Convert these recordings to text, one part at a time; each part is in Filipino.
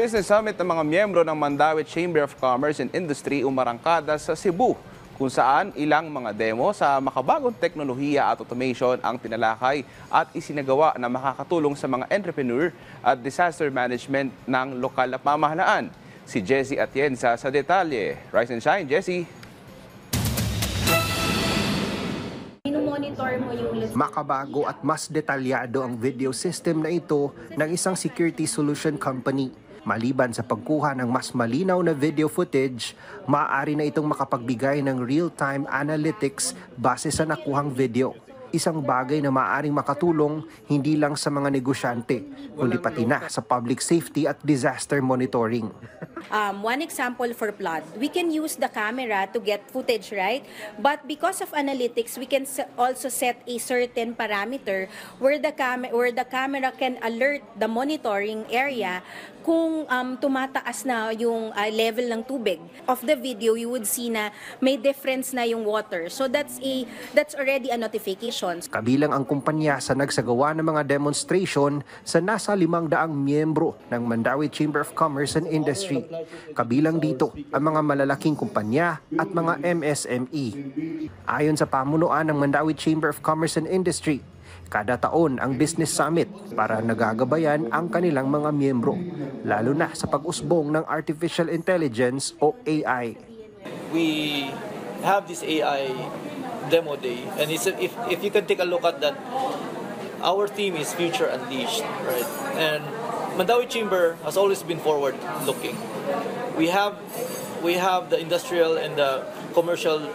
Business Summit ng mga miyembro ng Mandaue Chamber of Commerce and Industry umarangkada sa Cebu, kung saan ilang mga demo sa makabagong teknolohiya at automation ang tinalakay at isinagawa na makakatulong sa mga entrepreneur at disaster management ng lokal na pamahalaan. Si Jessie Atienza sa detalye. Rise and shine, Jessie! Monitor mo yung Makabago at mas detalyado ang video system na ito ng isang security solution company. Maliban sa pagkuha ng mas malinaw na video footage, maaari na itong makapagbigay ng real-time analytics base sa nakuhang video. Isang bagay na maaaring makatulong hindi lang sa mga negosyante, kundi pati na sa public safety at disaster monitoring. One example for flood, we can use the camera to get footage, right? But because of analytics, we can also set a certain parameter where the camera can alert the monitoring area kung tumataas na yung level ng tubig. Of the video, you would see na may difference na yung water. So that's already a notification. Kabilang ang kumpanya sa nagsagawa ng mga demonstration sa nasa 500 miyembro ng Mandaue Chamber of Commerce and Industry. Kabilang dito ang mga malalaking kumpanya at mga MSME. Ayon sa pamunuan ng Mandaue Chamber of Commerce and Industry, kada taon ang Business Summit para nagagabayan ang kanilang mga miyembro, lalo na sa pag-usbong ng Artificial Intelligence o AI. We have this AI demo day, and if you can take a look at that, our theme is Future Unleashed, right? And Mandaue Chamber has always been forward looking. We have the industrial and the commercial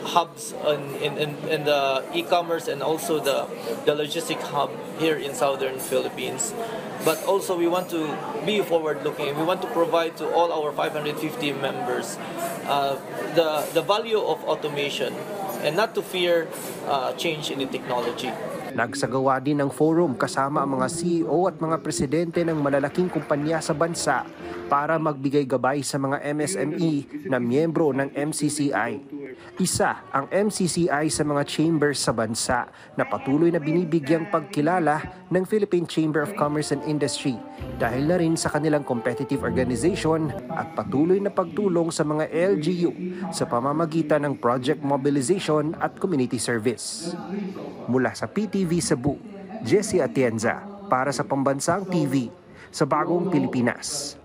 hubs in the e-commerce and also the logistic hub here in southern Philippines. But also we want to be forward-looking. We want to provide to all our 550 members the value of automation and not to fear change in the technology. Nagsagawa din ng forum kasama ang mga CEO at mga presidente ng malalaking kumpanya sa bansa para magbigay gabay sa mga MSME na miyembro ng MCCI. Isa ang MCCI sa mga chambers sa bansa na patuloy na binibigyang pagkilala ng Philippine Chamber of Commerce and Industry dahil na rin sa kanilang competitive organization at patuloy na pagtulong sa mga LGU sa pamamagitan ng project mobilization at community service. Mula sa PTV Cebu, Jessie Atienza para sa Pambansang TV sa Bagong Pilipinas.